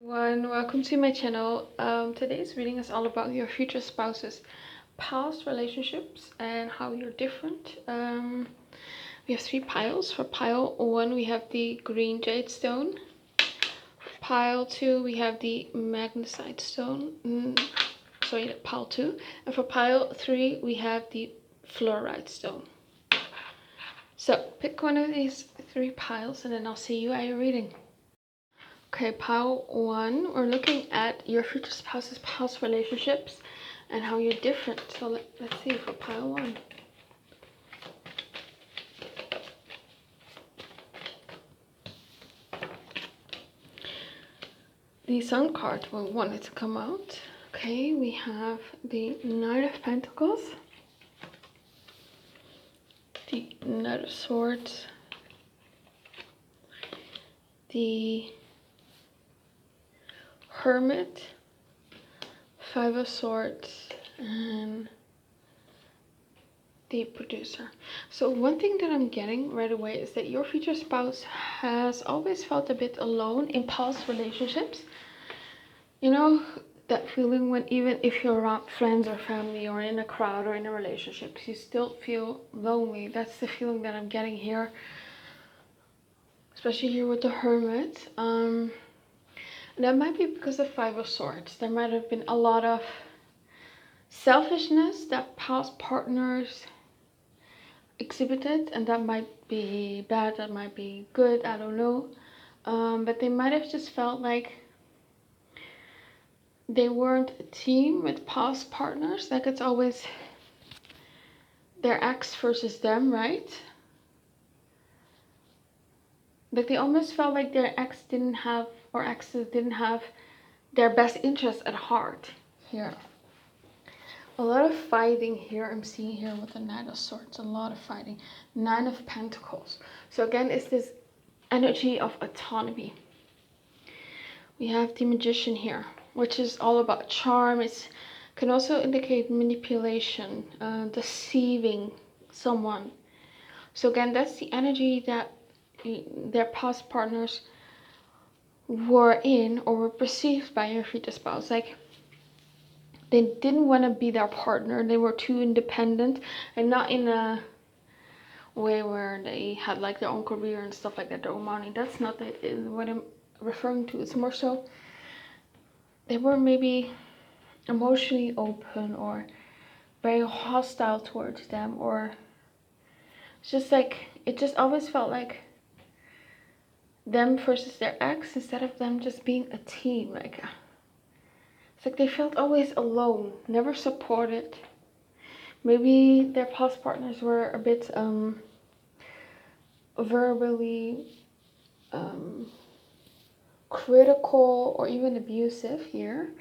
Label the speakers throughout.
Speaker 1: Everyone, welcome to my channel. Today's reading is all about your future spouse's past relationships and how you're different. We have three piles. For pile 1 we have the green jade stone. For pile 2 we have the magnesite stone. Sorry, pile 2. And for pile 3 we have the fluorite stone. So pick one of these three piles and then I'll see you at your reading. Okay, pile 1, we're looking at your future spouse's past relationships and how you're different. So let's see for pile 1. The Sun card wanted to come out. Okay, we have the Knight of Pentacles, the Knight of Swords, the Hermit, Five of Swords, and the Producer. So one thing that I'm getting right away is that your future spouse has always felt a bit alone in past relationships. You know, that feeling when even if you're around friends or family or in a crowd or in a relationship, you still feel lonely. That's the feeling that I'm getting here, especially here with the Hermit. That might be because of Five of Swords. There might have been a lot of selfishness that past partners exhibited, and that might be bad, that might be good, I don't know. But they might have just felt like they weren't a team with past partners. Like it's always their ex versus them, right? Like they almost felt like their ex didn't have, or exes didn't have their best interest at heart here. A lot of fighting here I'm seeing here with the Knight of Swords. A lot of fighting. Nine of Pentacles. So again, it's this energy of autonomy. We have the Magician here, which is all about charm. It can also indicate manipulation, deceiving someone. So again, that's the energy that their past partners were in or were perceived by your future spouse. Like they didn't want to be their partner. They were too independent, and not in a way where they had like their own career and stuff like that, their own money. That's not what I'm referring to. It's more so they were maybe emotionally open or very hostile towards them, or it's just like it just always felt like them versus their ex instead of them just being a team. Like it's like they felt always alone, never supported. Maybe their past partners were a bit verbally critical or even abusive here.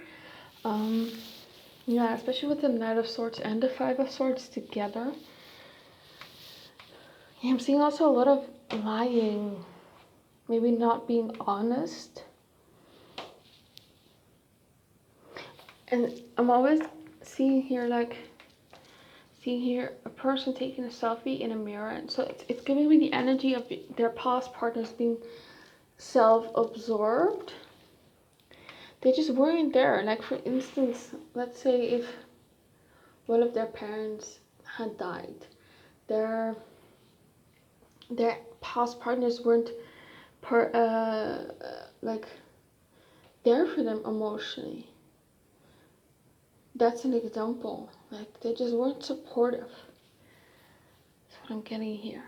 Speaker 1: Yeah, especially with the Knight of Swords and the Five of Swords together. Yeah, I'm seeing also a lot of lying, maybe not being honest. And I'm always seeing here a person taking a selfie in a mirror, and so it's giving me the energy of their past partners being self-absorbed. They just weren't there. Like for instance, let's say if one of their parents had died, their past partners weren't like there for them emotionally. That's an example. Like they just weren't supportive. That's what I'm getting here.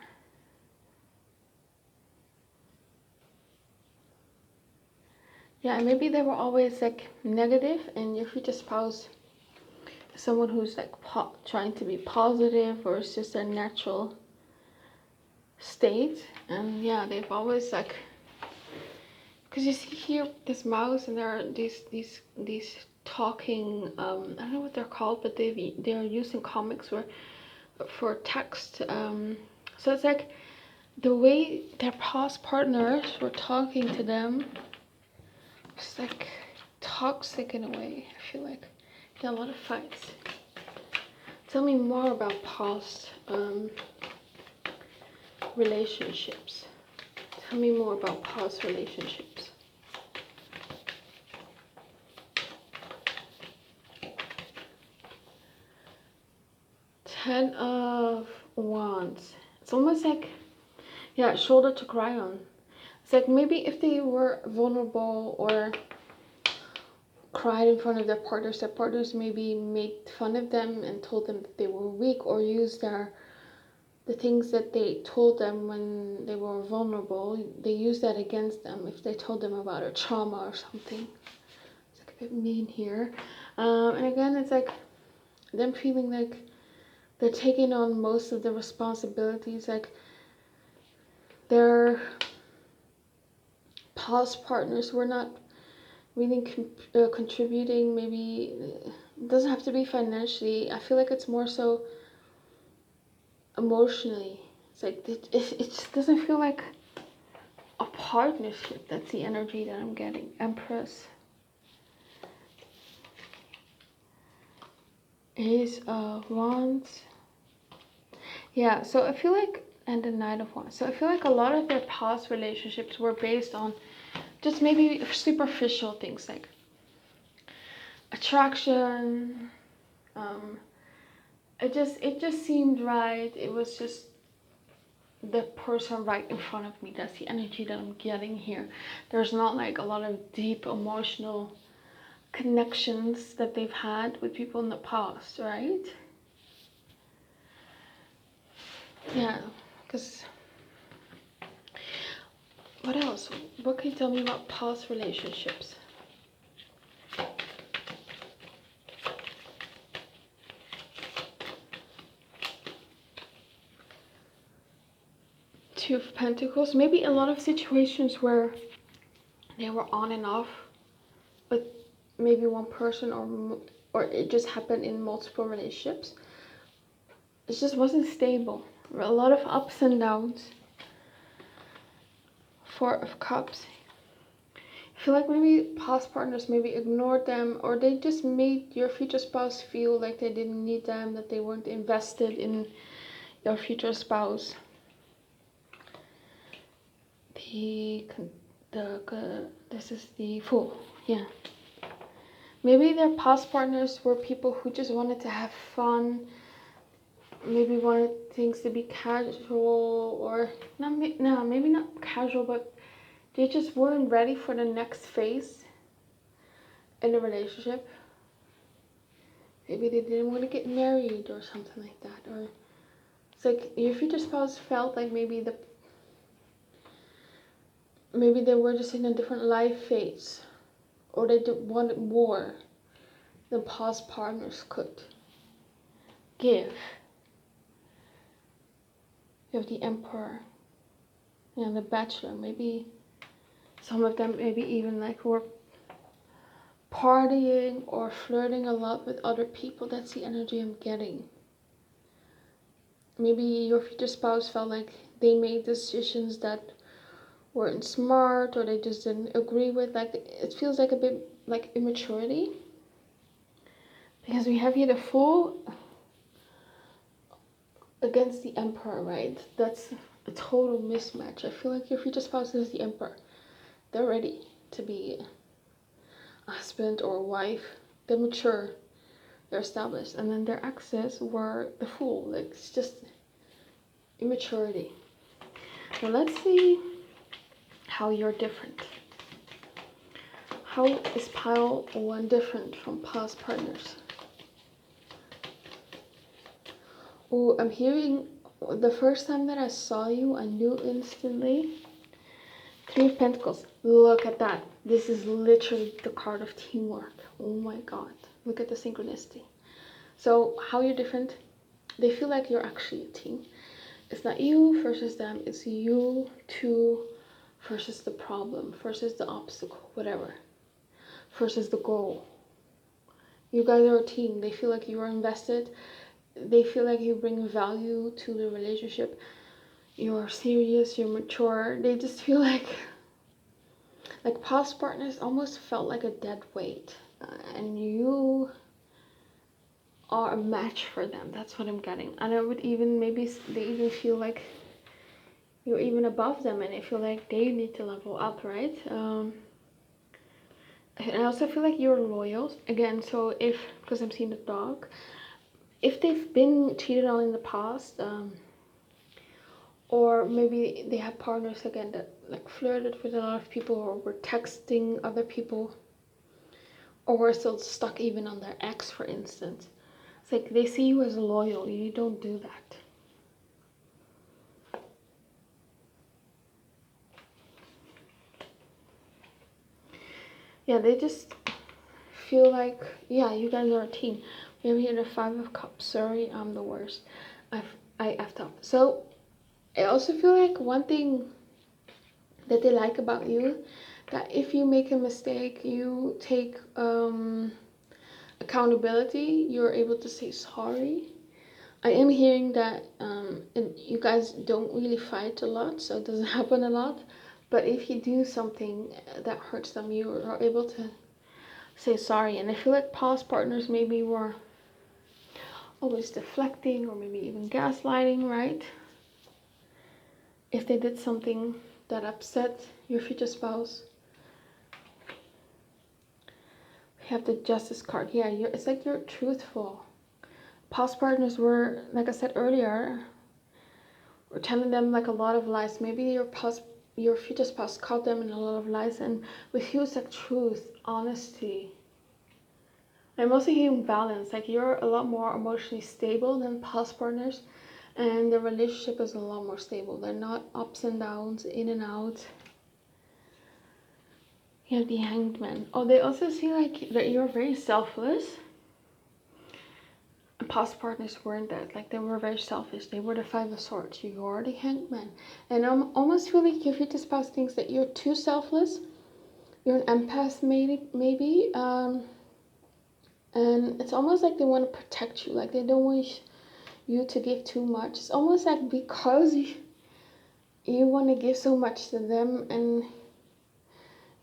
Speaker 1: Yeah, and maybe they were always like negative, and your future spouse is someone who's like trying to be positive, or it's just their natural state. And yeah, they've always like, because you see here this mouse, and there are these talking, I don't know what they're called, but they're used in comics for text. So it's like the way their past partners were talking to them, it's like toxic in a way. I feel like there are a lot of fights. Tell me more about past relationships. Tell me more about past relationships. Ten of Wands. It's almost like, yeah, shoulder to cry on. It's like maybe if they were vulnerable or cried in front of their partners maybe made fun of them and told them that they were weak, or used the things that they told them when they were vulnerable, they use that against them if they told them about a trauma or something. It's like a bit mean here. And again, it's like them feeling like they're taking on most of the responsibilities, like their past partners were not really contributing. Maybe it doesn't have to be financially. I feel like it's more so emotionally. It's like it just doesn't feel like a partnership. That's the energy that I'm getting. Empress. Ace of Wands. Yeah, so I feel like, and the Knight of Wands. So I feel like a lot of their past relationships were based on just maybe superficial things like attraction. It just seemed right. It was just the person right in front of me. That's the energy that I'm getting here. There's not like a lot of deep emotional connections that they've had with people in the past, right? Yeah, because what else? What can you tell me about past relationships? Two of Pentacles. Maybe a lot of situations where they were on and off with maybe one person, or it just happened in multiple relationships. It just wasn't stable. A lot of ups and downs. Four of Cups. I feel like maybe past partners maybe ignored them, or they just made your future spouse feel like they didn't need them, that they weren't invested in your future spouse. This is the Fool. Yeah. Maybe their past partners were people who just wanted to have fun, maybe wanted things to be casual, or maybe not casual, but they just weren't ready for the next phase in a relationship. Maybe they didn't want to get married or something like that. Or it's like your future spouse felt like maybe they were just in a different life phase, or they wanted more than past partners could give. You have the Emperor and the Bachelor. Maybe some of them maybe even like were partying or flirting a lot with other people. That's the energy I'm getting. Maybe your future spouse felt like they made decisions that weren't smart, or they just didn't agree with. Like, it feels like a bit like immaturity, because we have here the Fool against the Emperor, right? That's a total mismatch. I feel like your future spouse is the Emperor. They're ready to be a husband or a wife. They're mature, they're established. And then their exes were the Fool. Like, it's just immaturity. Now let's see how you're different. How is pile 1 different from past partners? Oh, I'm hearing, the first time that I saw you, I knew instantly. 3 of Pentacles. Look at that. This is literally the card of teamwork. Oh my god. Look at the synchronicity. So how you're different? They feel like you're actually a team. It's not you versus them. It's you two versus the problem, versus the obstacle, whatever. Versus the goal. You guys are a team. They feel like you are invested. They feel like you bring value to the relationship. You're serious, you're mature. They just feel like past partners almost felt like a dead weight. And you are a match for them. That's what I'm getting. And I would even, maybe they even feel like you're even above them, and they feel like they need to level up, right? And I also feel like you're loyal. Again, so because I'm seeing the dog, if they've been cheated on in the past, or maybe they have partners again that like flirted with a lot of people, or were texting other people, or were still stuck even on their ex, for instance. It's like they see you as loyal. You don't do that. Yeah, they just feel like, yeah, you guys are a team. Maybe in the 5 of Cups. Sorry, I'm the worst. I effed up. So I also feel like one thing that they like about you, that if you make a mistake, you take accountability. You're able to say sorry. I am hearing that and you guys don't really fight a lot, so it doesn't happen a lot. But if you do something that hurts them, you are able to say sorry. And I feel like past partners maybe were always deflecting, or maybe even gaslighting, right? If they did something that upset your future spouse. We have the Justice card. Yeah, it's like you're truthful. Past partners were, like I said earlier, were telling them like a lot of lies. Maybe your future spouse caught them in a lot of lies, and with you it's like truth, honesty. I'm also hearing balance. Like you're a lot more emotionally stable than past partners, and the relationship is a lot more stable. They're not ups and downs, in and out. You have the Hanged Man. Oh, they also see like that you're very selfless. Past partners weren't that. Like they were very selfish. They were the 5 of Swords. You're the Hanged Man. And I almost feel like your future spouse thinks that you're too selfless. You're an empath, maybe. And it's almost like they want to protect you. Like they don't want you to give too much. It's almost like because you want to give so much to them and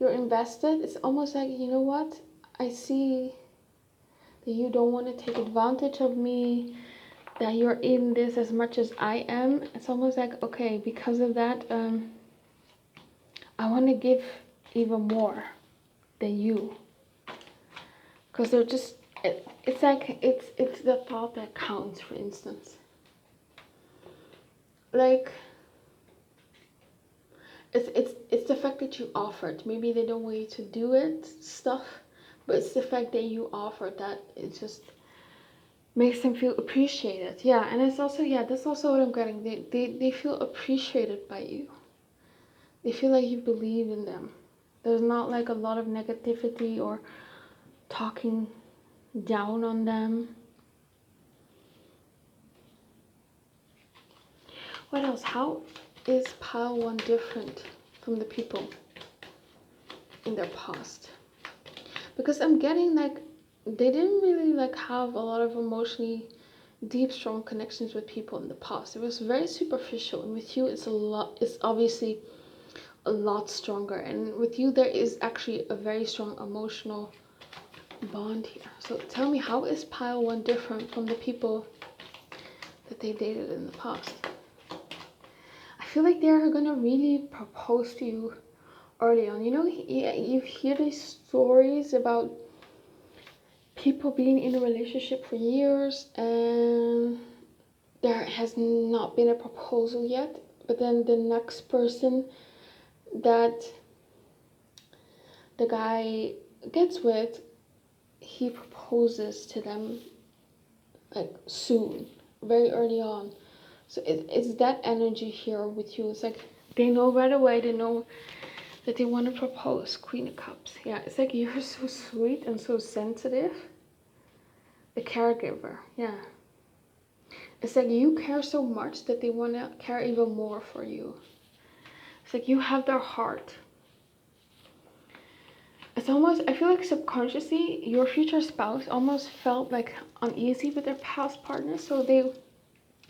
Speaker 1: you're invested, it's almost like, you know what, I see that you don't want to take advantage of me, that you're in this as much as I am. It's almost like, okay, because of that, I want to give even more than you, because they're just, it's like it's the thought that counts, for instance. Like it's the fact that you offered. Maybe they don't want you to do it stuff, but it's the fact that you offered that it just makes them feel appreciated. Yeah, and it's also, yeah, that's also what I'm getting. They feel appreciated by you. They feel like you believe in them. There's not like a lot of negativity or talking down on them. What else? How is pile 1 different from the people in their past? Because I'm getting like they didn't really like have a lot of emotionally deep, strong connections with people in the past. It was very superficial, and with you it's obviously a lot stronger, and with you there is actually a very strong emotional bond here. So tell me, how is pile 1 different from the people that they dated in the past? I feel like they're gonna really propose to you early on. You know, you hear these stories about people being in a relationship for years and there has not been a proposal yet, but then the next person that the guy gets with, he proposes to them like soon, very early on. So it's that energy here with you. It's like they know right away, they know that they want to propose. Queen of Cups. Yeah, it's like you're so sweet and so sensitive. The caregiver, yeah. It's like you care so much that they want to care even more for you. It's like you have their heart. It's almost, I feel like subconsciously, your future spouse almost felt like uneasy with their past partner, so they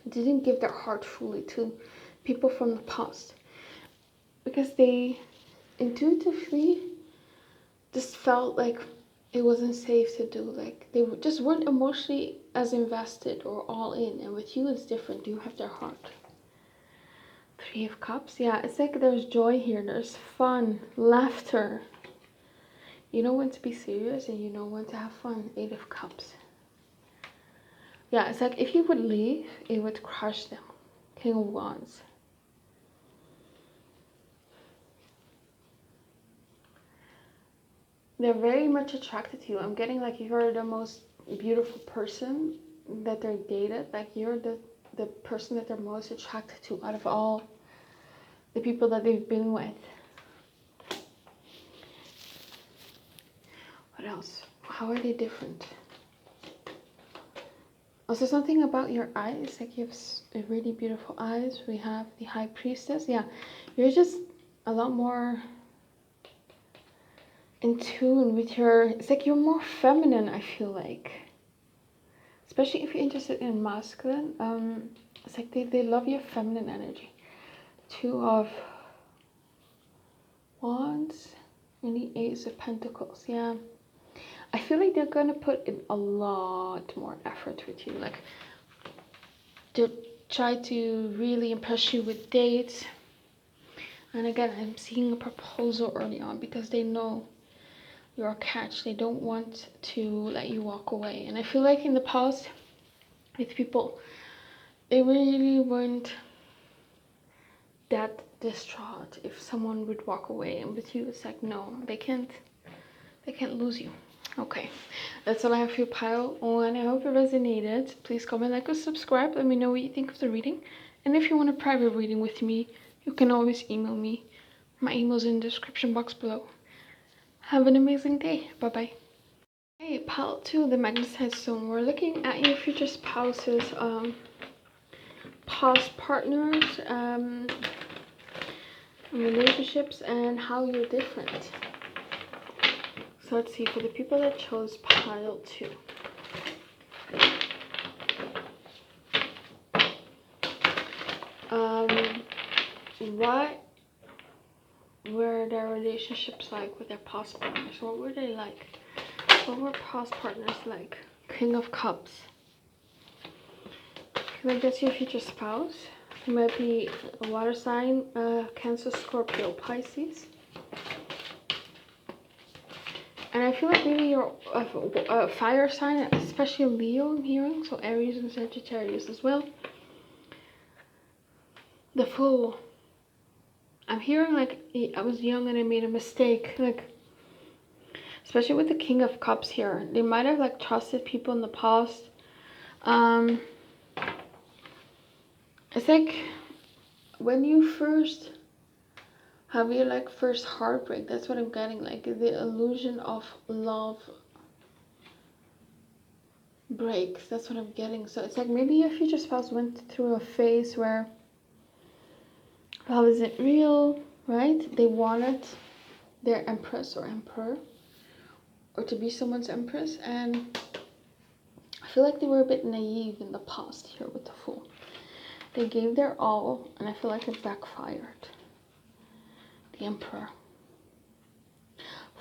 Speaker 1: didn't give their heart fully to people from the past. Because they intuitively just felt like it wasn't safe to do. Like they just weren't emotionally as invested or all in. And with you, it's different. You have their heart. 3 of Cups. Yeah, it's like there's joy here. There's fun, laughter. You know when to be serious and you know when to have fun. 8 of Cups. Yeah, it's like if you would leave, it would crush them. King of Wands. They're very much attracted to you. I'm getting like you're the most beautiful person that they're dated. Like you're the person that they're most attracted to out of all the people that they've been with. What else? How are they different? Also, something about your eyes. Like you have really beautiful eyes. We have the High Priestess. Yeah, you're just a lot more in tune with your, it's like you're more feminine, I feel like, especially if you're interested in masculine. It's like they love your feminine energy. Two of Wands and the Ace of Pentacles. Yeah, I feel like they're gonna put in a lot more effort with you, like to try to really impress you with dates. And again, I'm seeing a proposal early on because they know you're a catch. They don't want to let you walk away. And I feel like in the past with people, they really weren't that distraught if someone would walk away, and with you it's like no, they can't lose you. Okay, that's all I have for you, pile on. I hope it resonated. Please comment, like, or subscribe. Let me know what you think of the reading, and if you want a private reading with me, you can always email me. My email's in the description box below. Have an amazing day. Bye bye. Hey, pile 2, the Magnesite stone. We're looking at your future spouses, past partners, relationships, and how you're different. So let's see, for the people that chose pile 2. What were their relationships like with their past partners? What were they like? What were past partners like? King of Cups. Like that's your future spouse. It might be a water sign, Cancer, Scorpio, Pisces. And I feel like maybe you're a fire sign, especially Leo I'm hearing. So Aries and Sagittarius as well. The Fool. I'm hearing like I was young and I made a mistake. Like, especially with the King of Cups here. They might have like trusted people in the past. It's like when you first have your like first heartbreak, that's what I'm getting, like the illusion of love breaks. That's what I'm getting. So it's like maybe your future spouse went through a phase where love isn't real, right? They wanted their empress or emperor, or to be someone's empress, and I feel like they were a bit naive in the past here with the Fool. They gave their all, and I feel like it backfired. The Emperor.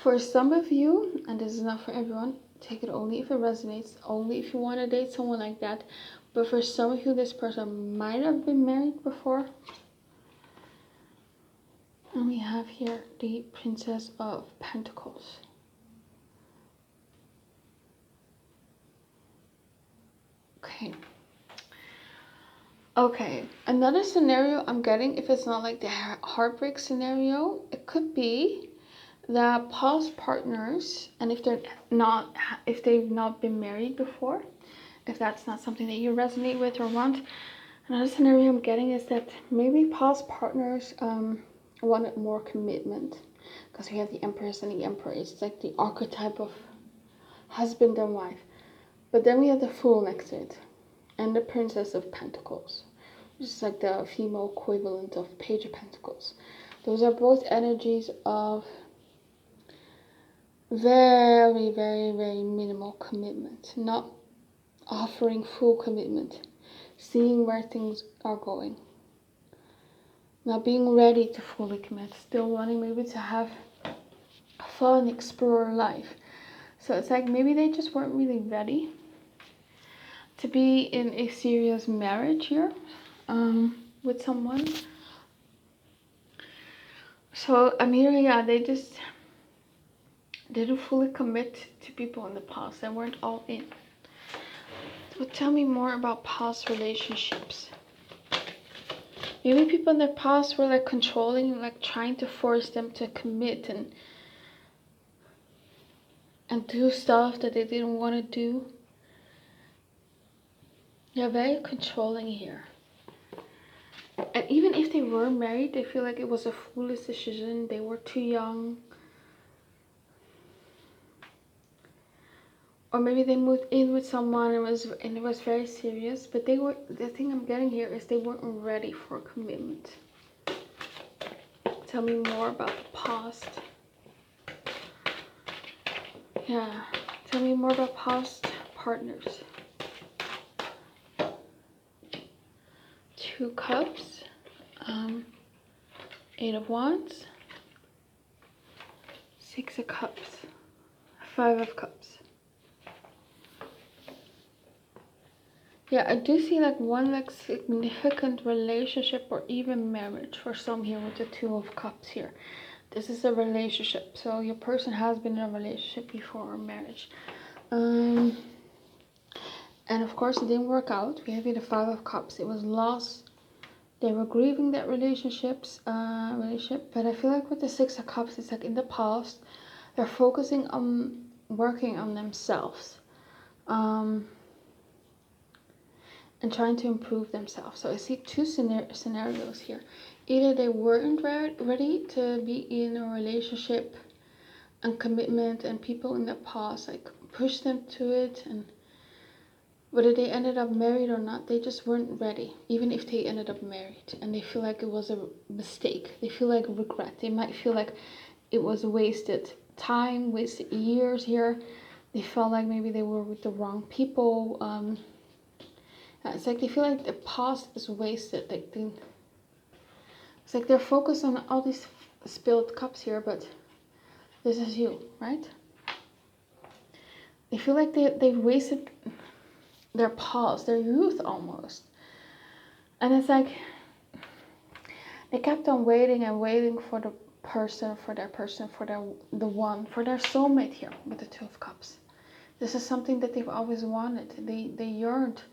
Speaker 1: For some of you, and this is not for everyone, take it only if it resonates, only if you want to date someone like that. But for some of you, this person might have been married before. And we have here the Princess of Pentacles. Okay, another scenario I'm getting, if it's not like the heartbreak scenario, it could be that past partners, and if they've not been married before, if that's not something that you resonate with or want. Another scenario I'm getting is that maybe past partners wanted more commitment, because we have the Empress and the Emperor. It's like the archetype of husband and wife. But then we have the Fool next to it, and the Princess of Pentacles, which is like the female equivalent of Page of Pentacles. Those are both energies of very, very, very minimal commitment, not offering full commitment, seeing where things are going, not being ready to fully commit, still wanting maybe to have fun, explore life. So it's like maybe they just weren't really ready to be in a serious marriage here with someone. So I'm hearing, yeah, they just didn't fully commit to people in the past. They weren't all in. But tell me more about past relationships. Maybe people in their past were like controlling, like trying to force them to commit and do stuff that they didn't want to do. They're very controlling here. And even if they were married, they feel like it was a foolish decision. They were too young. Or maybe they moved in with someone and it was very serious. But they were, the thing I'm getting here is they weren't ready for a commitment. Tell me more about the past. Yeah, tell me more about past partners. 2 cups, 8 of wands, 6 of cups, 5 of cups. Yeah, I do see like one like significant relationship or even marriage for some here with the 2 of cups here. This is a relationship, so your person has been in a relationship before or marriage. And of course it didn't work out. We have here the 5 of cups. It was lost. They were grieving that relationship, but I feel like with the 6 of cups, it's like in the past, they're focusing on working on themselves. And trying to improve themselves. So I see 2 scenarios here. Either they weren't ready to be in a relationship and commitment, and people in the past like pushed them to it, and whether they ended up married or not, they just weren't ready. Even if they ended up married and they feel like it was a mistake, they feel like regret. They might feel like it was wasted time, wasted years here. They felt like maybe they were with the wrong people. It's like they feel like the past is wasted. Like it's like they're focused on all these spilled cups here, but this is you, right? They feel like they wasted their past, their youth almost. And it's like they kept on waiting and waiting for the person, for their soulmate here with the 2 of cups. This is something that they've always wanted. They yearned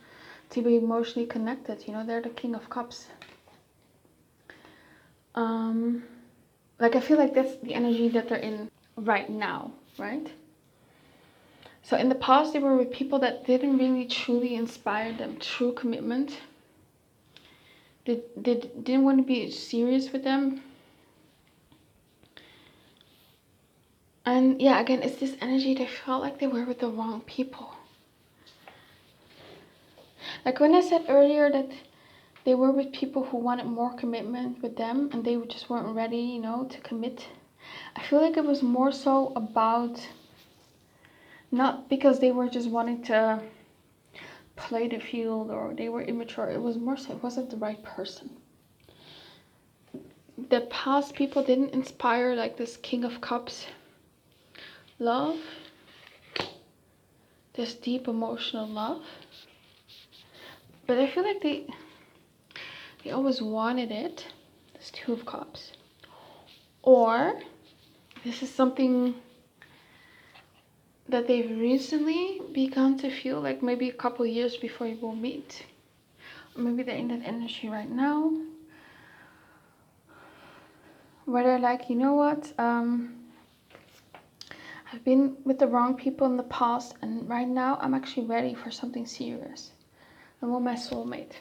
Speaker 1: to be emotionally connected. You know, they're the King of Cups. Like I feel like that's the energy that they're in right now, right? So in the past, they were with people that didn't really truly inspire them, true commitment. They didn't want to be serious with them. And yeah, again, it's this energy. They felt like they were with the wrong people. Like when I said earlier that they were with people who wanted more commitment with them and they just weren't ready, you know, to commit. I feel like it was more so about, not because they were just wanting to play the field or they were immature. It was more so it wasn't the right person. The past people didn't inspire like this King of Cups love, this deep emotional love. But I feel like they always wanted it, this 2 of Cups. Or this is something that they've recently begun to feel, like maybe a couple years before you will meet. Or maybe they're in that energy right now. Where they're like, you know what, I've been with the wrong people in the past and right now I'm actually ready for something serious. I want my soulmate.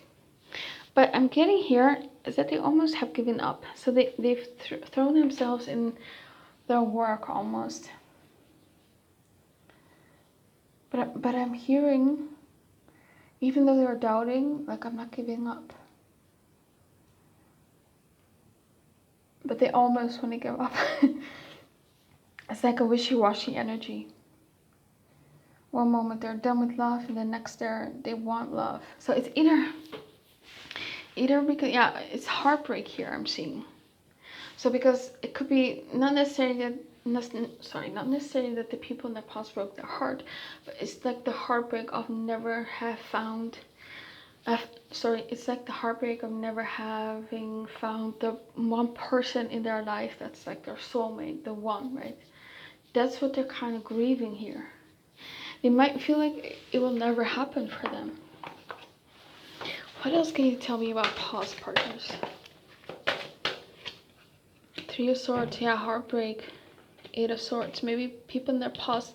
Speaker 1: But I'm getting here is that they almost have given up. So they've thrown themselves in their work almost. But I'm hearing, even though they're doubting, like I'm not giving up. But they almost want to give up. It's like a wishy-washy energy. One moment they're done with love and the next they want love. So it's either because, yeah, it's heartbreak here I'm seeing. So because it could be not necessarily that the people in the past broke their heart, but it's like the heartbreak of never have found, it's like the heartbreak of never having found the one person in their life that's like their soulmate, the one, right? That's what they're kind of grieving here. They might feel like it will never happen for them. What else can you tell me about past partners? Three of Swords, yeah, heartbreak. Eight of Swords, maybe people in their past,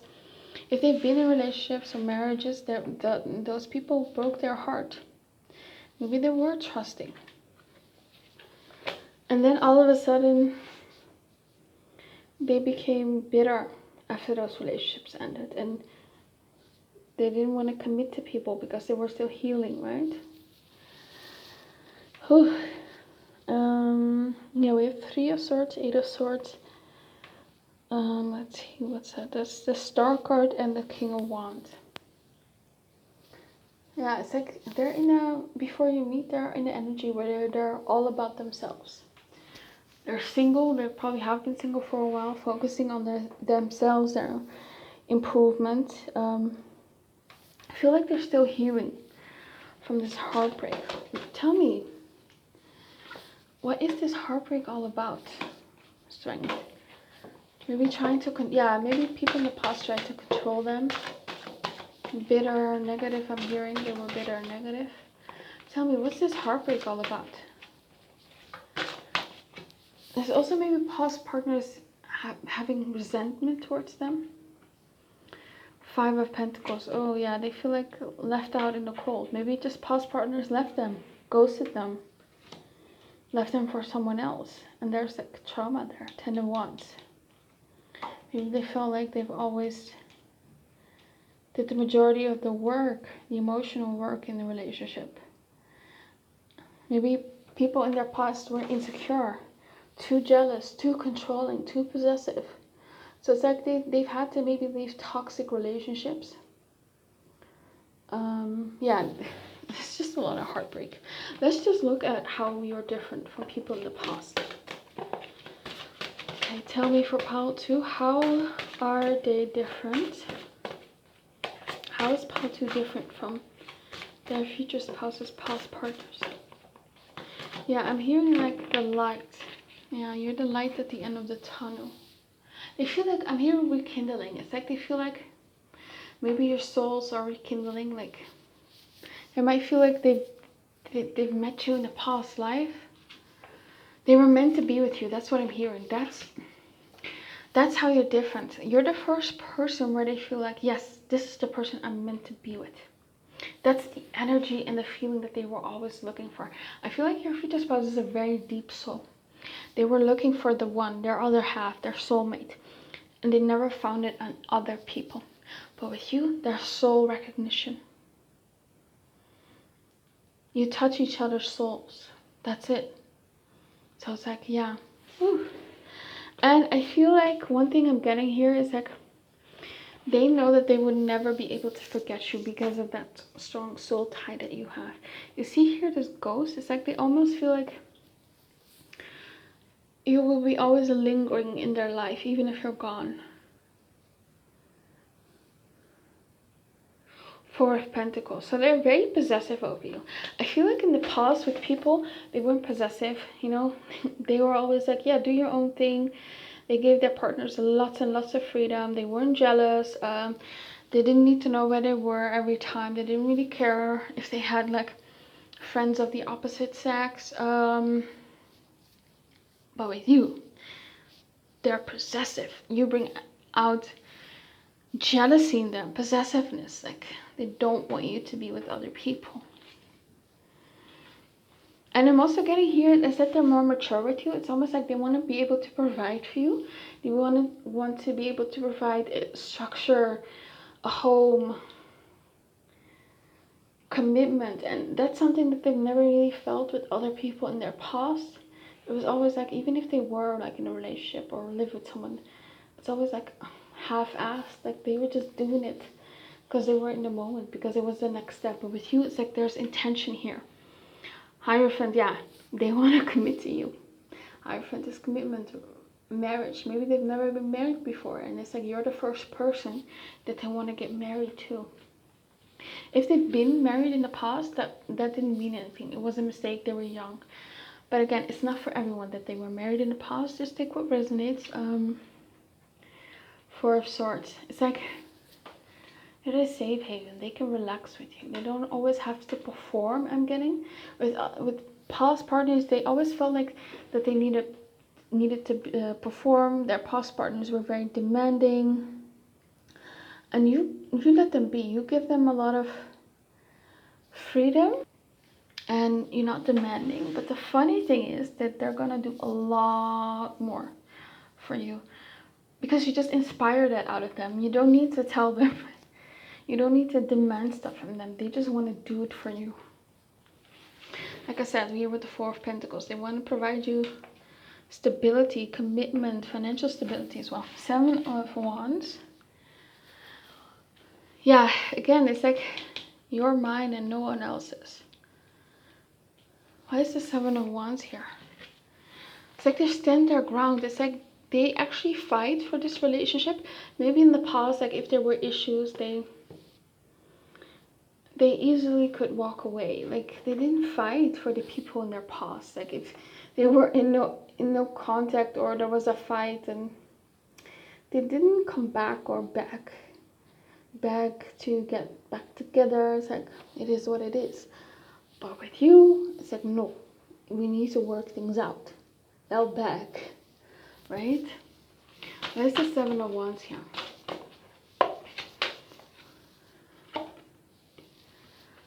Speaker 1: if they've been in relationships or marriages, those people broke their heart. Maybe they were trusting. And then all of a sudden, they became bitter after those relationships ended. And they didn't want to commit to people because they were still healing, right? Whew. Yeah, we have Three of Swords, Eight of Swords. Let's see, what's that? That's the Star card and the King of Wands. Yeah, it's like they're in a, before you meet, they're in the energy where they're all about themselves. They're single, they probably have been single for a while, focusing on themselves, their improvement. I feel like they're still healing from this heartbreak. Tell me, what is this heartbreak all about? Strength. Maybe trying to, maybe people in the past tried to control them. Bitter, negative, I'm hearing they were bitter, negative. Tell me, what's this heartbreak all about? There's also maybe past partners having resentment towards them. Five of Pentacles. Oh yeah, they feel like left out in the cold. Maybe just past partners left them, ghosted them, left them for someone else. And there's like trauma there. Ten of Wands. Maybe they felt like they've always did the majority of the work, the emotional work in the relationship. Maybe people in their past were insecure, too jealous, too controlling, too possessive. So it's like they've had to maybe leave toxic relationships. Yeah, it's just a lot of heartbreak. Let's just look at how we are different from people in the past. Okay, tell me for pile 2, how are they different? How is pile 2 different from their future spouses, past partners? Yeah, I'm hearing like the light. Yeah, you're the light at the end of the tunnel. They feel like, I'm hearing rekindling. It's like they feel like maybe your souls are rekindling. Like they might feel like they've met you in a past life. They were meant to be with you. That's what I'm hearing. That's how you're different. You're the first person where they feel like, yes, this is the person I'm meant to be with. That's the energy and the feeling that they were always looking for. I feel like your future spouse is a very deep soul. They were looking for the one, their other half, their soulmate. And they never found it on other people. But with you, there's soul recognition. You touch each other's souls. That's it. So it's like, yeah. Whew. And I feel like one thing I'm getting here is like, they know that they would never be able to forget you because of that strong soul tie that you have. You see here this ghost? It's like they almost feel like you will be always lingering in their life, even if you're gone. Four of Pentacles. So they're very possessive of you. I feel like in the past with people, they weren't possessive, you know. They were always like, yeah, do your own thing. They gave their partners lots and lots of freedom. They weren't jealous. They didn't need to know where they were every time. They didn't really care if they had like friends of the opposite sex. But with you, they're possessive. You bring out jealousy in them, possessiveness. Like they don't want you to be with other people. And I'm also getting here is that they're more mature with you. It's almost like they want to be able to provide for you. They want to be able to provide a structure, a home, commitment. And that's something that they've never really felt with other people in their past. It was always like, even if they were like in a relationship or live with someone, it's always like half-assed. Like they were just doing it because they were in the moment, because it was the next step. But with you, it's like there's intention here. Hierophant, yeah, they want to commit to you. Hierophant is commitment, marriage. Maybe they've never been married before, and it's like you're the first person that they want to get married to. If they've been married in the past, that didn't mean anything. It was a mistake. They were young. But again, it's not for everyone that they were married in the past. Just take what resonates. Four of Swords. It's like, It is safe haven. They can relax with you. They don't always have to perform. I'm getting with past partners, they always felt like that they needed to perform. Their past partners were very demanding, and you let them be. You give them a lot of freedom, and you're not demanding. But the funny thing is that they're gonna do a lot more for you because you just inspire that out of them. You don't need to tell them. You don't need to demand stuff from them. They just want to do it for you. Like I said, here with the Four of Pentacles, they want to provide you stability, commitment, financial stability as well. Seven of Wands. Yeah, again, it's like you're mine and no one else's. Why is the Seven of Wands here? It's like they stand their ground. It's like they actually fight for this relationship. Maybe in the past, like if there were issues, they easily could walk away. Like they didn't fight for the people in their past. Like if they were in no contact or there was a fight, and they didn't come back or back to get back together. It's like it is what it is. But with you, it's like no, we need to work things out. They'll back, right? Where's the Seven of Wands here?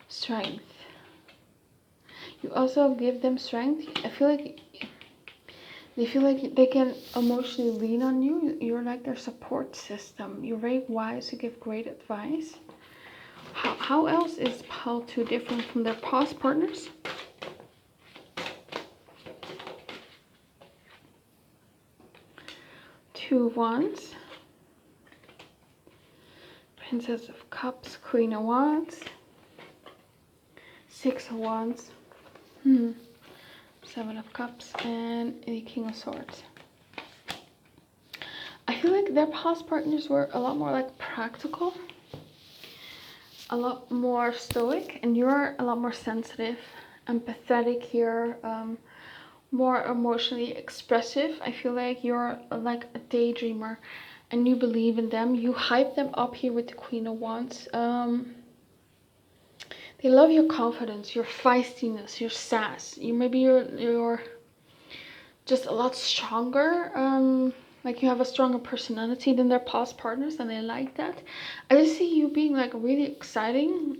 Speaker 1: Strength. You also give them strength. I feel like they feel like they can emotionally lean on you. You're like their support system. You're very wise. You give great advice. How else is Pal 2 different from their past partners? Two of Wands. Princess of Cups. Queen of Wands. Six of Wands. Seven of Cups and the King of Swords. I feel like their past partners were a lot more like practical, a lot more stoic, and you're a lot more sensitive, empathetic here, more emotionally expressive. I feel like you're like a daydreamer and you believe in them. You hype them up here with the Queen of Wands. They love your confidence, your feistiness, your sass. You're just a lot stronger. Like you have a stronger personality than their past partners, and they like that. I just see you being like really exciting.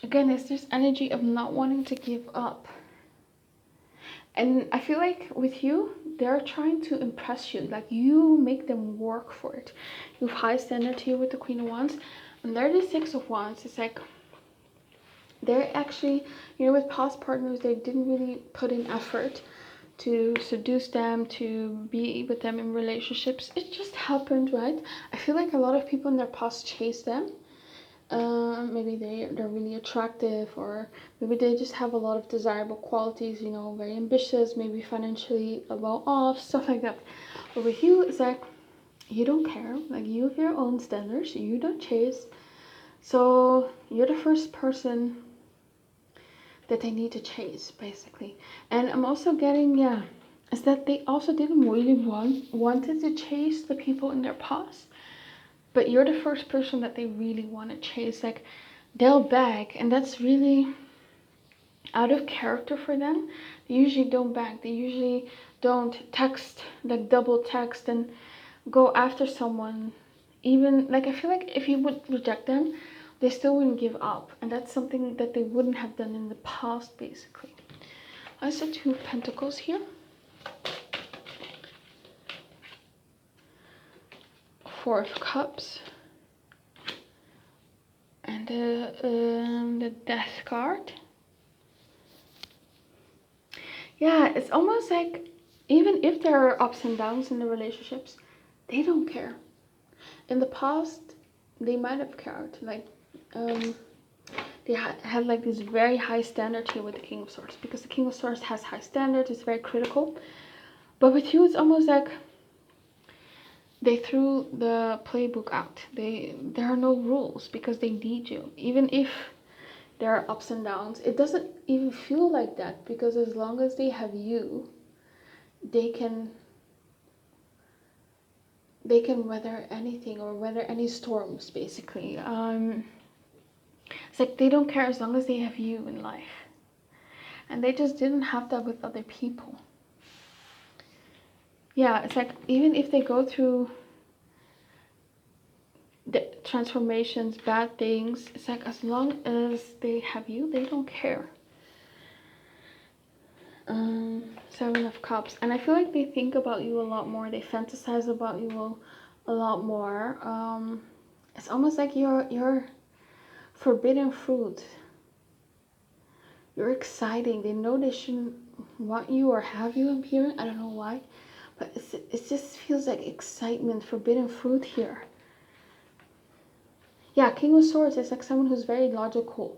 Speaker 1: Again, it's this energy of not wanting to give up. And I feel like with you, they're trying to impress you. Like you make them work for it. You have high standard here with the Queen of Wands. And they're the Six of Wands. It's like they're actually, with past partners, they didn't really put in effort to seduce them, to be with them in relationships. It just happened, right? I feel like a lot of people in their past chase them. Maybe they're really attractive, or maybe they just have a lot of desirable qualities, very ambitious, maybe financially well off, stuff like that. But with you, it's like you don't care. Like you have your own standards, you don't chase. So you're the first person that they need to chase, basically. And I'm also getting, is that they also didn't really wanted to chase the people in their past. But you're the first person that they really want to chase. Like they'll beg, and that's really out of character for them. They usually don't beg. They usually don't text, like double text and go after someone. Even like I feel like if you would reject them, they still wouldn't give up, and that's something that they wouldn't have done in the past, basically. I saw Two of Pentacles here. Four of Cups. And the Death card. Yeah, it's almost like even if there are ups and downs in the relationships, they don't care. In the past, they might have cared. Like, they had like this very high standard here with the King of Swords, because the King of Swords has high standards, it's very critical. But with you, it's almost like they threw the playbook out. There are no rules because they need you. Even if there are ups and downs, it doesn't even feel like that, because as long as they have you, they can they can weather anything or weather any storms, basically. It's like they don't care as long as they have you in life. And they just didn't have that with other people. Yeah, it's like even if they go through the transformations, bad things, it's like as long as they have you, they don't care. Seven of Cups. And I feel like they think about you a lot more. They fantasize about you a lot more. It's almost like you're forbidden fruit. You're exciting. They know they shouldn't want you or have you up here. I don't know why. But it just feels like excitement, forbidden fruit here. Yeah, King of Swords is like someone who's very logical.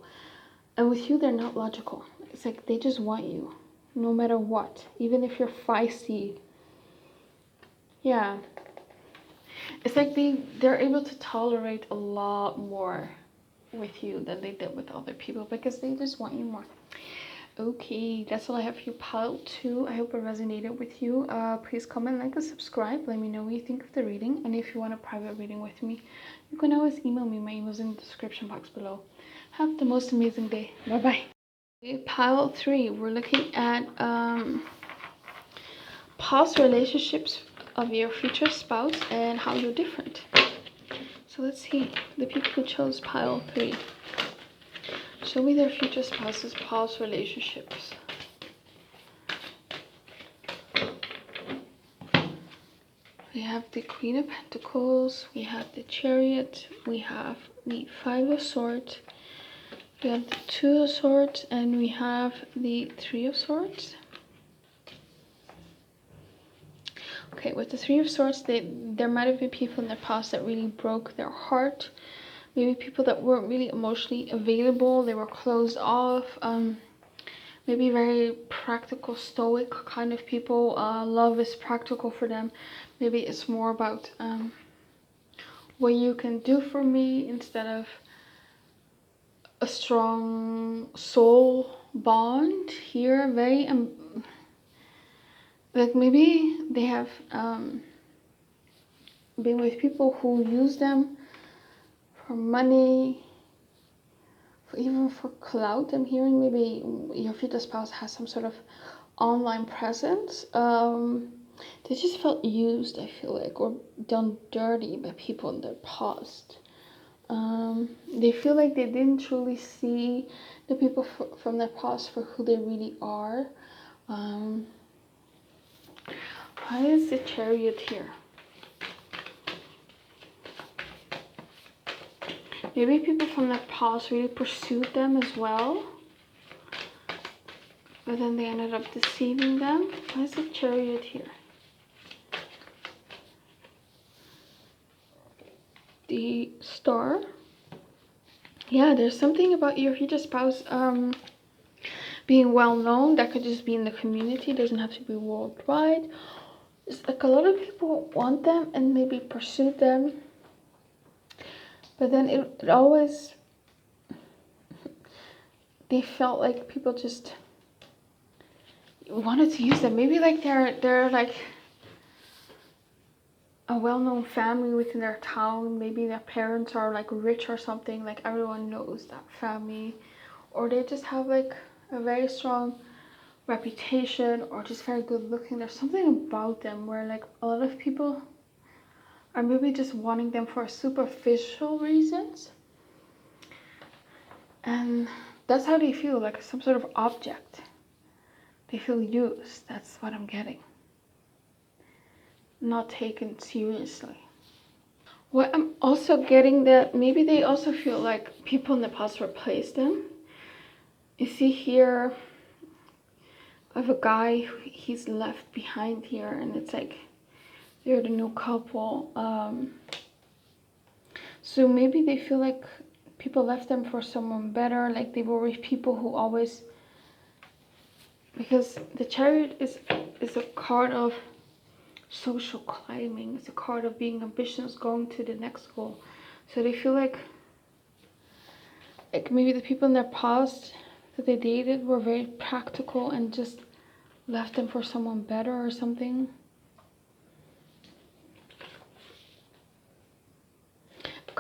Speaker 1: And with you, they're not logical. It's like they just want you, no matter what. Even if you're feisty. Yeah. It's like they're able to tolerate a lot more with you than they did with other people because they just want you more. Okay, that's all I have for you, pile 2. I hope it resonated with you. Please comment, like, and subscribe. Let me know what you think of the reading. And if you want a private reading with me, you can always email me. My email's in the description box below. Have the most amazing day. Bye-bye. Okay, pile 3. We're looking at past relationships of your future spouse and how you're different. So let's see the people who chose pile 3. Show me their future spouses' past relationships. We have the Queen of Pentacles, we have the Chariot, we have the 5 of Swords, we have the 2 of Swords, and we have the 3 of Swords. Okay, with the 3 of Swords, there might have been people in the past that really broke their heart. Maybe people that weren't really emotionally available, they were closed off. Maybe very practical, stoic kind of people. Love is practical for them. Maybe it's more about what you can do for me instead of a strong soul bond here. Very like maybe they have been with people who use them for money, even for clout. I'm hearing maybe your future spouse has some sort of online presence. They just felt used, I feel like, or done dirty by people in their past. They feel like they didn't truly see the people from their past for who they really are. Why is the Chariot here? Maybe people from their past really pursued them as well, but then they ended up deceiving them. Why is the Chariot here? The Star. Yeah, there's something about your future spouse being well known. That could just be in the community, it doesn't have to be worldwide. It's like a lot of people want them and maybe pursue them, but then it always, they felt like people just wanted to use them. Maybe like they're like a well-known family within their town. Maybe their parents are like rich or something, like everyone knows that family, or they just have like a very strong reputation, or just very good looking. There's something about them where like a lot of people are maybe just wanting them for superficial reasons, and that's how they feel, like some sort of object. They feel used. That's what I'm getting. Not taken seriously. What I'm also getting, that maybe they also feel like people in the past replaced them. You see here, I have a guy, he's left behind here, and it's like they're the new couple. So maybe they feel like people left them for someone better, like they were with people who always, because the Chariot is a card of social climbing. It's a card of being ambitious, going to the next goal. So they feel like maybe the people in their past that they dated were very practical and just left them for someone better or something.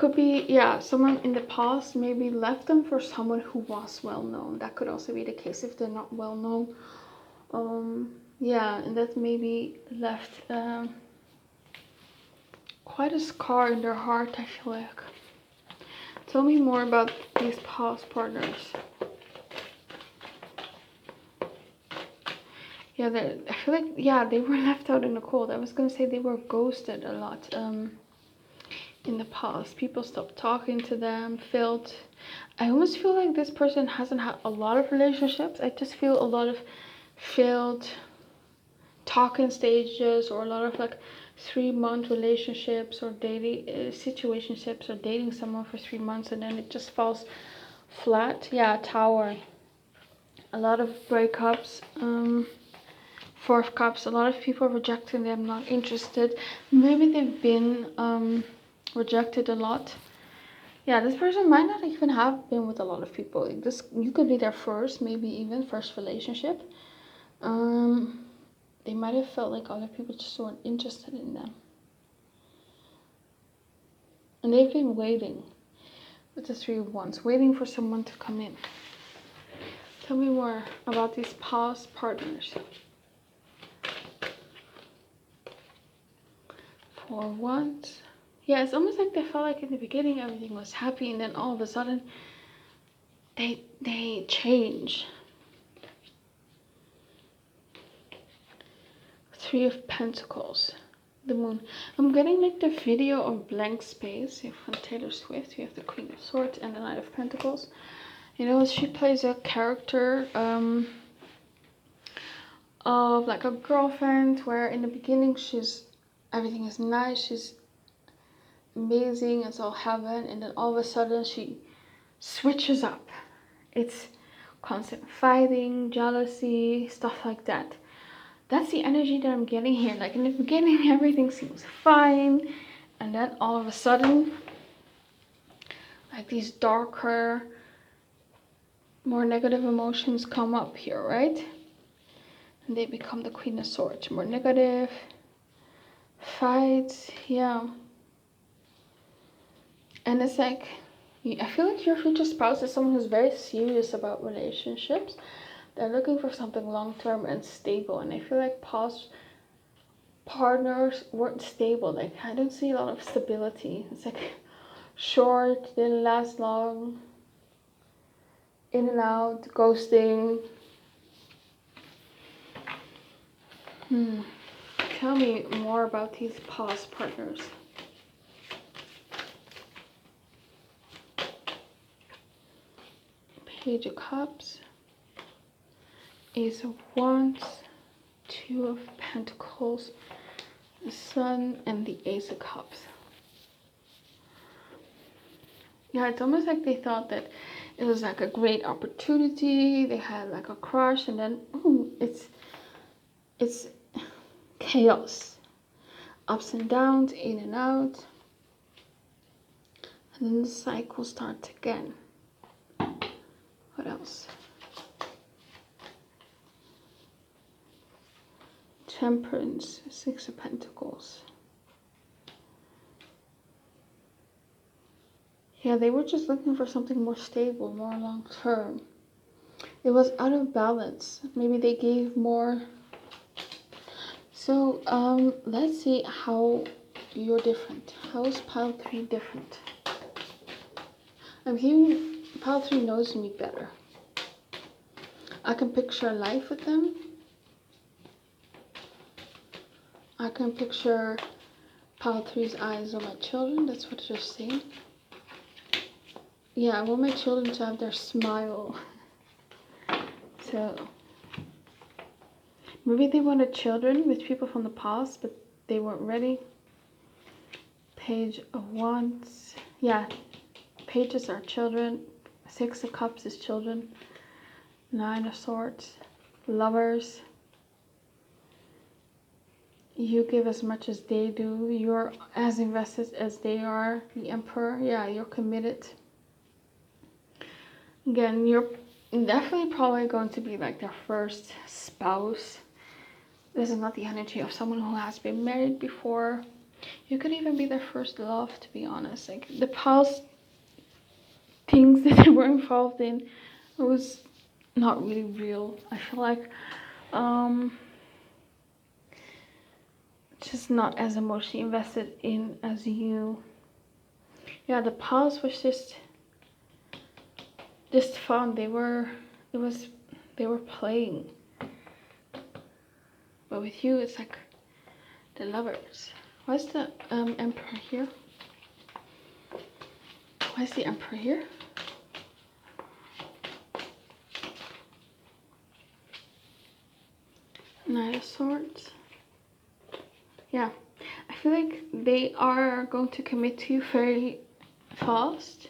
Speaker 1: Could be, yeah, someone in the past maybe left them for someone who was well known. That could also be the case if they're not well known. Yeah, and that maybe left quite a scar in their heart, I feel like. Tell me more about these past partners. Yeah, I feel like, yeah, they were left out in the cold. I was gonna say they were ghosted a lot in the past. People stopped talking to them, I almost feel like this person hasn't had a lot of relationships. I just feel a lot of failed talking stages, or a lot of like 3-month relationships, or dating situationships, or dating someone for 3 months and then it just falls flat. Yeah, Tower. A lot of breakups. 4 of Cups, a lot of people rejecting them, not interested. Maybe they've been rejected a lot. Yeah, this person might not even have been with a lot of people. You could be their first, maybe even first relationship. They might have felt like other people just weren't interested in them. And they've been waiting with the 3 of Wands, waiting for someone to come in. Tell me more about these past partners. 4 of Wands. Yeah, it's almost like they felt like in the beginning everything was happy, and then all of a sudden they change. 3 of Pentacles. The Moon. I'm getting like the video of Blank Space. You have from Taylor Swift. You have the Queen of Swords and the Knight of Pentacles. You know, she plays a character of like a girlfriend where in the beginning everything is nice, she's amazing, it's all heaven, and then all of a sudden she switches up. It's constant fighting, jealousy, stuff like that. That's the energy that I'm getting here. Like in the beginning everything seems fine, and then all of a sudden like these darker, more negative emotions come up here, right? And they become the Queen of Swords. More negative fights, yeah. And it's like, I feel like your future spouse is someone who's very serious about relationships. They're looking for something long-term and stable. And I feel like past partners weren't stable. Like, I don't see a lot of stability. It's like short, didn't last long, in and out, ghosting. Tell me more about these past partners. Page of Cups, Ace of Wands, 2 of Pentacles, the Sun, and the Ace of Cups. Yeah, it's almost like they thought that it was like a great opportunity. They had like a crush, and then boom, it's chaos, ups and downs, in and out, and then the cycle starts again. What else? Temperance, 6 of Pentacles. Yeah, they were just looking for something more stable, more long term. It was out of balance. Maybe they gave more. So let's see how you're different. How is pile 3 different? I'm hearing pile 3 knows me better. I can picture a life with them. I can picture pile 3's eyes on my children. That's what you're saying. Yeah, I want my children to have their smile. So maybe they wanted children with people from the past, but they weren't ready. Page of Wands. Yeah, pages are children. 6 of Cups is children. 9 of Swords. Lovers. You give as much as they do. You're as invested as they are. The Emperor. Yeah, you're committed. Again, you're definitely probably going to be like their first spouse. This is not the energy of someone who has been married before. You could even be their first love, to be honest. Like the past things that they were involved in, it was not really real. I feel like just not as emotionally invested in as you. Yeah, the past was just fun. They were playing. But with you, it's like the lovers. Why is the emperor here? Why is the emperor here? Knight of Swords. Yeah, I feel like they are going to commit to you very fast.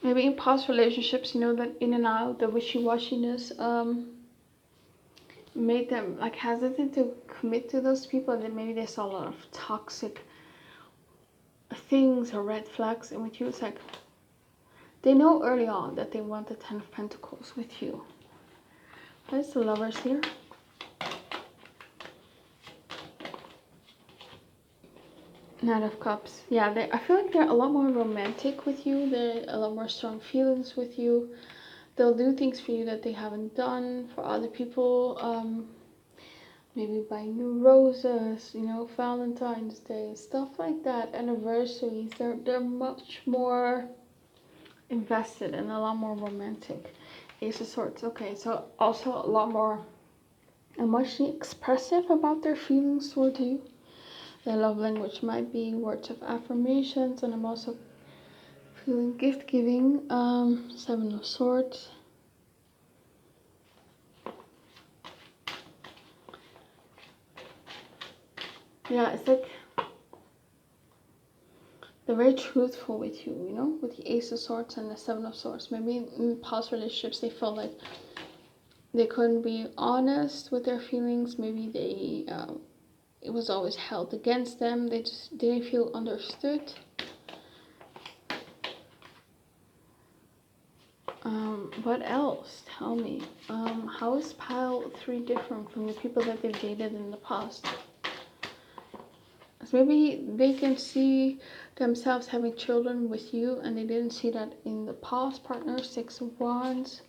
Speaker 1: Maybe in past relationships, you know, that in and out, the wishy-washiness made them like hesitant to commit to those people, and then maybe they saw a lot of toxic things or red flags. And with you, it's like they know early on that they want the 10 of Pentacles with you. What is the lovers here? Knight of Cups. Yeah, I feel like they're a lot more romantic with you. They're a lot more strong feelings with you. They'll do things for you that they haven't done for other people. Maybe buy new roses, you know, Valentine's Day, stuff like that. Anniversaries. They're much more invested and a lot more romantic. Ace of Swords. Okay, so also a lot more emotionally expressive about their feelings toward you. Their love language might be words of affirmations, and I'm also feeling gift giving. 7 of Swords. Yeah, it's like they're very truthful with you, you know, with the Ace of Swords and the 7 of Swords. Maybe in past relationships they felt like they couldn't be honest with their feelings. Maybe they it was always held against them. They just didn't feel understood. What else? Tell me. How is pile 3 different from the people that they've dated in the past? So maybe they can see themselves having children with you, and they didn't see that in the past partner. 6 of Wands,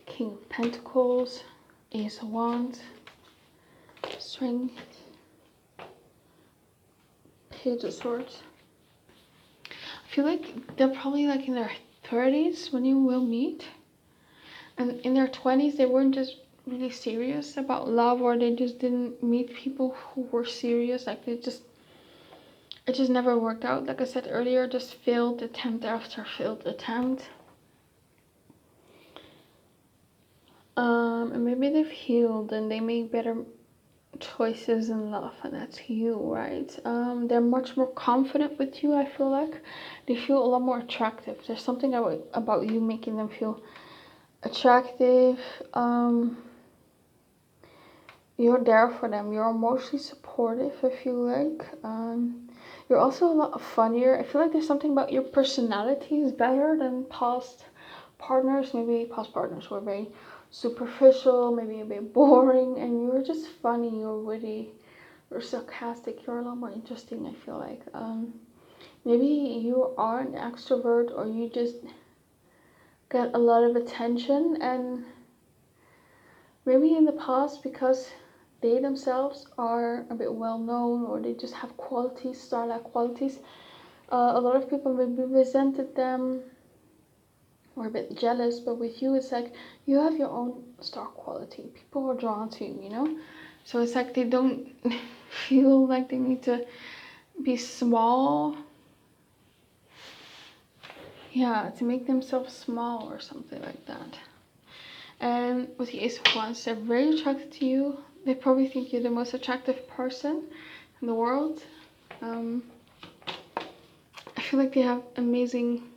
Speaker 1: King of Pentacles, Ace of Wands, Strength, Page of Swords. I feel like they're probably like in their 30s when you will meet, and in their 20s they weren't just really serious about love, or they just didn't meet people who were serious. Like it just never worked out. Like I said earlier, just failed attempt after failed attempt. And maybe they've healed and they make better choices in love, and that's you, right? They're much more confident with you. I feel like they feel a lot more attractive. There's something about you making them feel attractive. You're there for them. You're emotionally supportive, I feel like. You're also a lot funnier. I feel like there's something about your personality is better than past partners. Maybe past partners were very superficial, maybe a bit boring, and you're just funny, you're witty, you're sarcastic, you're a lot more interesting, I feel like. Maybe you are an extrovert, or you just get a lot of attention, and maybe in the past, because they themselves are a bit well known, or they just have qualities, star-like qualities, a lot of people maybe resented them or a bit jealous. But with you, it's like you have your own star quality. People are drawn to you, you know? So it's like they don't feel like they need to be small. Yeah, to make themselves small or something like that. And with the Ace of Wands, they're very attracted to you. They probably think you're the most attractive person in the world. I feel like they have amazing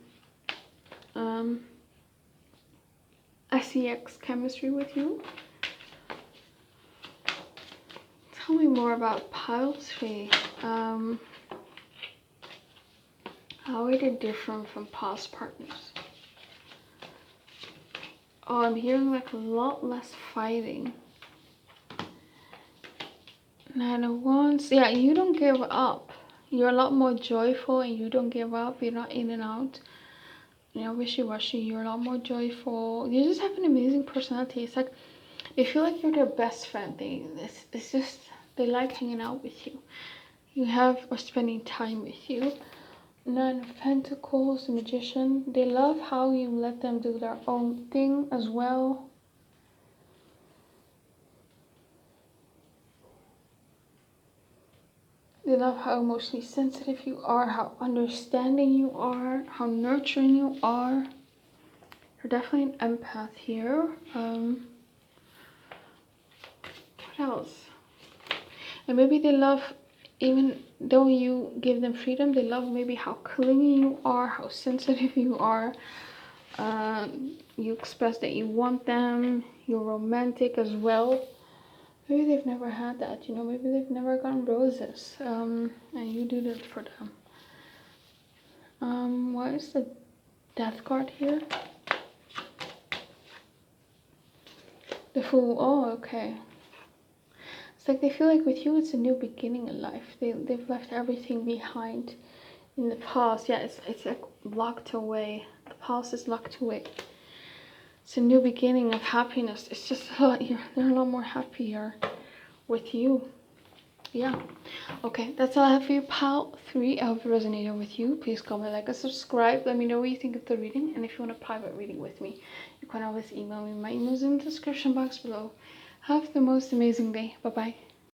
Speaker 1: SEX chemistry with you. Tell me more about pile 3. How are they different from past partners? Oh, I'm hearing like a lot less fighting. Nine of Wands. Yeah, you don't give up. You're a lot more joyful and you don't give up. You're not in and out. You know, wishy-washy. You're a lot more joyful. You just have an amazing personality. It's like, they feel like you're their best friend. It's just, they like hanging out with you. You have, or spending time with you. Nine of Pentacles, the Magician. They love how you let them do their own thing as well. They love how emotionally sensitive you are, how understanding you are, how nurturing you are. You're definitely an empath here. What else? And maybe they love, even though you give them freedom, they love maybe how clingy you are, how sensitive you are. You express that you want them. You're romantic as well. Maybe they've never had that, you know, maybe they've never gotten roses, and you do that for them. Why is the Death card here? The Fool. Oh, okay. It's like they feel like with you it's a new beginning in life. They've left everything behind in the past. Yeah, it's like locked away. The past is locked away. It's a new beginning of happiness. It's just a lot, they're a lot more happier with you. Yeah. Okay, that's all I have for you, pal 3. I hope it resonated with you. Please comment, like, and subscribe. Let me know what you think of the reading. And if you want a private reading with me, you can always email me. My email is in the description box below. Have the most amazing day. Bye-bye.